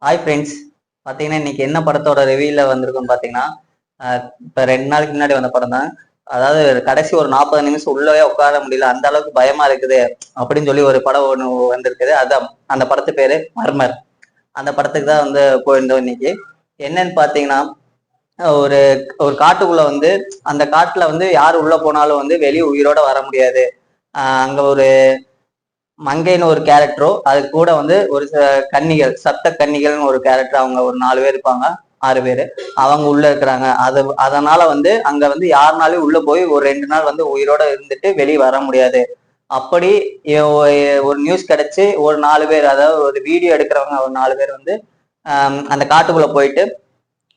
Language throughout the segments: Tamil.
Hi friends. பார்த்தீங்கன்னா இன்னைக்கு என்ன படத்தோட ரிவ்யூல வந்திருக்குன்னு பார்த்தீங்கன்னா, இப்போ 2 நாளைக்கு முன்னாடி வந்த படம் தான். அதாவது கடைசி ஒரு 40 நிமிஷம் உள்ளவே உட்கார முடியல, அந்த அளவுக்கு பயமா இருக்குது அப்படின்னு சொல்லி ஒரு படம் ஒன்று வந்திருக்குது. அதான் அந்த படத்து பேரு மர்மர். அந்த படத்துக்கு தான் வந்து போயிருந்தோம் இன்னைக்கு. என்னன்னு பார்த்தீங்கன்னா, ஒரு ஒரு காட்டுக்குள்ள வந்து அந்த காட்டுல வந்து யார் உள்ள போனாலும் வந்து வெளியே உயிரோட வர முடியாது. அங்க ஒரு மங்கைன்னு ஒரு கேரக்டரோ அது கூட வந்து ஒரு கன்னிகள் சப்த கன்னிகள்னு ஒரு கேரக்டர், அவங்க ஒரு 4 பேர் இருப்பாங்க, 6 பேரு. அவங்க உள்ள இருக்கிறாங்க. அதனால வந்து அங்க வந்து யாருனாலும் உள்ள போய் ஒரு 2 நாள் வந்து உயிரோட இருந்துட்டு வெளியே வர முடியாது. அப்படி ஒரு நியூஸ் கிடைச்சு ஒரு 4 பேர், அதாவது ஒரு வீடியோ எடுக்கிறவங்க ஒரு 4 பேர் வந்து அந்த காட்டுக்குள்ள போயிட்டு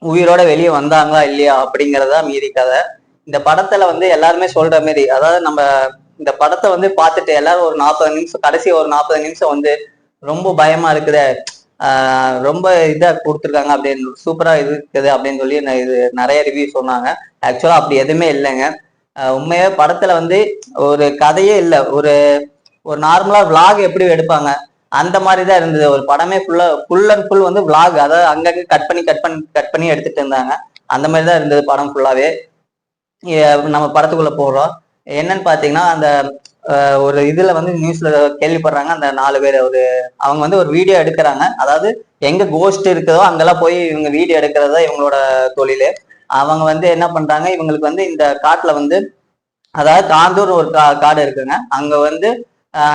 உயிரோட வெளியே வந்தாங்களா இல்லையா அப்படிங்கறதா மீதி கதை. இந்த படத்துல வந்து எல்லாருமே சொல்ற மாதிரி, அதாவது நம்ம இந்த படத்தை வந்து பார்த்துட்டு எல்லாரும் ஒரு 40 நிமிஷம், கடைசி ஒரு 40 நிமிஷம் வந்து ரொம்ப பயமா இருக்குது, ரொம்ப இதா கொடுத்துருக்காங்க, அப்படின்னு சூப்பரா இருக்குது அப்படின்னு சொல்லி இது நிறைய ரிவ்யூ சொன்னாங்க. ஆக்சுவலா அப்படி எதுவுமே இல்லைங்க. உண்மையா படத்துல வந்து ஒரு கதையே இல்லை. ஒரு ஒரு நார்மலா விளாக் எப்படி எடுப்பாங்க அந்த மாதிரி தான் இருந்தது. ஒரு படமே ஃபுல் அண்ட் ஃபுல் வந்து விளாக், அதாவது அங்கங்க கட் பண்ணி எடுத்துட்டு இருந்தாங்க. அந்த மாதிரி தான் இருந்தது படம் ஃபுல்லாவே. நம்ம படத்துக்குள்ள போறோம். என்னன்னு பாத்தீங்கன்னா, அந்த ஒரு இதுல வந்து நியூஸ்ல கேள்விப்படுறாங்க, அந்த 4 பேர் அவங்க வந்து ஒரு வீடியோ எடுக்கிறாங்க. அதாவது எங்க கோஸ்ட் இருக்குதோ அங்கெல்லாம் போய் இவங்க வீடியோ எடுக்கிறதா இவங்களோட தொழிலு. அவங்க வந்து என்ன பண்றாங்க, இவங்களுக்கு வந்து இந்த காட்டுல வந்து, அதாவது காந்தூர் ஒரு காடு இருக்குங்க, அங்க வந்து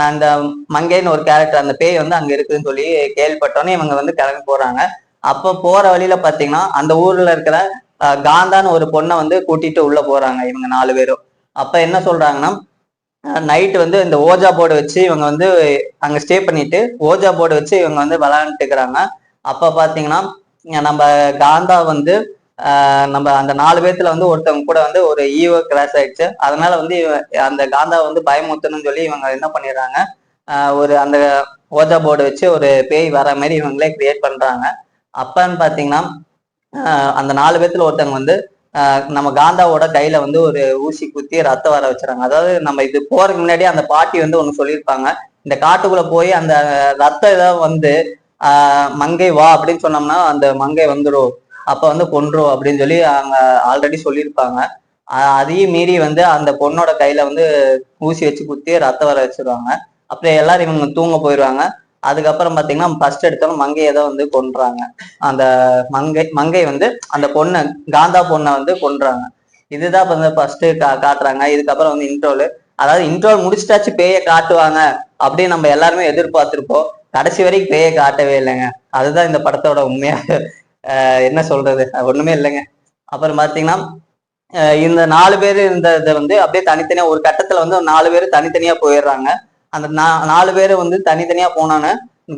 அந்த மங்கைன்னு ஒரு கேரக்டர், அந்த பேய் வந்து அங்க இருக்குதுன்னு சொல்லி கேள்விப்பட்டோன்னே இவங்க வந்து கிளம்பி போறாங்க. அப்ப போற வழியில பாத்தீங்கன்னா அந்த ஊர்ல இருக்கிற காந்தான்னு ஒரு பொண்ணை வந்து கூட்டிட்டு உள்ள போறாங்க இவங்க 4 பேரும். அப்ப என்ன சொல்றாங்கன்னா, நைட்டு வந்து இந்த ஓஜா போர்டு வச்சு இவங்க வந்து அங்க ஸ்டே பண்ணிட்டு ஓஜா போர்டு வச்சு இவங்க வந்து விளையாண்டுக்கிறாங்க. அப்ப பாத்தீங்கன்னா நம்ம காந்தா வந்து நம்ம அந்த 4 பேத்துல வந்து ஒருத்தவங்க கூட வந்து ஒரு ஈவோ கிராஸ் ஆயிடுச்சு. அதனால வந்து அந்த காந்தாவை வந்து பயமுறுத்தணும்னு சொல்லி இவங்க என்ன பண்ணிடுறாங்க, ஒரு அந்த ஓஜா போர்டு வச்சு ஒரு பேய் வர மாதிரி இவங்களே கிரியேட் பண்றாங்க. அப்பன்னு பாத்தீங்கன்னா அந்த 4 பேத்துல ஒருத்தவங்க வந்து நம்ம காந்தாவோட கையில வந்து ஒரு ஊசி குத்தி ரத்தம் வர வச்சுறாங்க. அதாவது நம்ம இது போறதுக்கு முன்னாடி அந்த பாட்டி வந்து ஒண்ணு சொல்லியிருப்பாங்க, இந்த காட்டுக்குள்ள போய் அந்த ரத்தம் ஏதாவது வந்து மங்கை வா அப்படின்னு சொன்னோம்னா அந்த மங்கை வந்துடும், அப்ப வந்து கொன்றும் அப்படின்னு சொல்லி அவங்க ஆல்ரெடி சொல்லியிருப்பாங்க. அதையும் மீறி வந்து அந்த பொண்ணோட கையில வந்து ஊசி வச்சு குத்தி ரத்தம் வர வச்சிருவாங்க. அப்புறம் எல்லாரும் இவங்க தூங்க போயிடுவாங்க. அதுக்கப்புறம் பாத்தீங்கன்னா ஃபர்ஸ்ட் எடுத்தாலும் மங்கையை தான் வந்து கொன்றாங்க. அந்த மங்கை வந்து அந்த பொண்ணை, காந்தா பொண்ணை வந்து கொன்றாங்க. இதுதான் வந்து ஃபர்ஸ்ட் காட்டுறாங்க. இதுக்கப்புறம் வந்து இன்ட்ரோல், அதாவது இன்ட்ரோல் முடிச்சுட்டாச்சு பேயை காட்டுவாங்க அப்படின்னு நம்ம எல்லாருமே எதிர்பார்த்திருப்போம். கடைசி வரைக்கும் பேயை காட்டவே இல்லைங்க. அதுதான் இந்த படத்தோட உண்மையா என்ன சொல்றது, ஒண்ணுமே இல்லைங்க. அப்புறம் பாத்தீங்கன்னா இந்த 4 பேர் இந்த இதை வந்து அப்படியே தனித்தனியா ஒரு கட்டத்துல வந்து 4 பேர் தனித்தனியா போயிடுறாங்க. அந்த 4 பேர் வந்து தனித்தனியா போனான்னு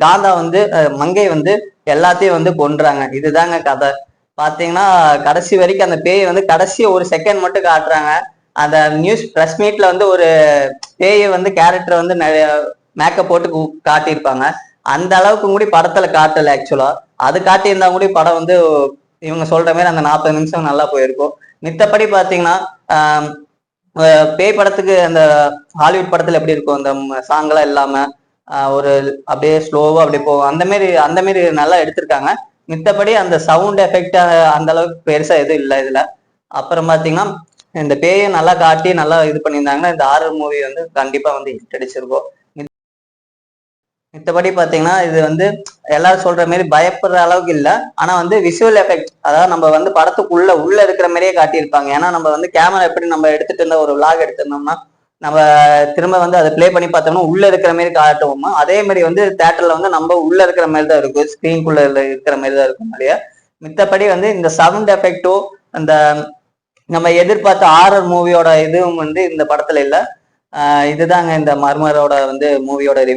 காந்தா வந்து மங்கை வந்து எல்லாத்தையும் வந்து கொன்றாங்க. இதுதாங்க கதை. பாத்தீங்கன்னா கடைசி வரைக்கும் அந்த பேயை வந்து கடைசி ஒரு செகண்ட் மட்டும் காட்டுறாங்க. அந்த நியூஸ் பிரஸ் மீட்ல வந்து ஒரு பேயை வந்து கேரக்டர் வந்து நிறைய மேக்கப் போட்டு காட்டியிருப்பாங்க. அந்த அளவுக்கு கூட படத்துல காட்டல ஆக்சுவலா. அது காட்டியிருந்தா கூட படம் வந்து இவங்க சொல்ற மாதிரி அந்த 40 நிமிஷம் நல்லா போயிருக்கும். மித்தபடி பாத்தீங்கன்னா பேய் படத்துக்கு அந்த ஹாலிவுட் படத்துல எப்படி இருக்கும், அந்த சாங்கெல்லாம் இல்லாம ஒரு அப்படியே ஸ்லோவா அப்படியே போகும், அந்த மாதிரி நல்லா எடுத்திருக்காங்க. மித்தபடி அந்த சவுண்ட் எஃபெக்ட் அந்த அளவுக்கு பெருசா எதுவும் இல்லை இதுல. அப்புறம் பாத்தீங்கன்னா இந்த பேயை நல்லா காட்டி நல்லா இது பண்ணியிருந்தாங்கன்னா இந்த ஹாரர் மூவி வந்து கண்டிப்பா வந்து ஹிட் அடிச்சிருக்கும். மித்தபடி பாத்தீங்கன்னா இது வந்து எல்லாரும் சொல்ற மாதிரி பயப்படுற அளவுக்கு இல்லை. ஆனா வந்து விஷுவல் எஃபெக்ட், அதாவது நம்ம வந்து படத்துக்குள்ள இருக்கிற மாதிரியே காட்டியிருப்பாங்க. ஏன்னா நம்ம வந்து கேமரா எப்படி நம்ம எடுத்துட்டு இருந்த ஒரு விளாக் எடுத்திருந்தோம்னா நம்ம திரும்ப வந்து அதை பிளே பண்ணி பார்த்தோம்னா உள்ள இருக்கிற மாதிரி காட்டுவோமா, அதே மாதிரி வந்து தேட்டர்ல வந்து நம்ம உள்ள இருக்கிற மாதிரி தான் இருக்கும், ஸ்கிரீன்குள்ள இருக்கிற மாதிரி தான் இருக்கும் இல்லையா. மித்தபடி வந்து இந்த சவுண்ட் எஃபெக்டோ அந்த நம்ம எதிர்பார்த்த ஹாரர் மூவியோட இதுவும் வந்து இந்த படத்துல இல்லை. இதுதாங்க இந்த மர்மரோட வந்து மூவியோட ரிவ்யூ.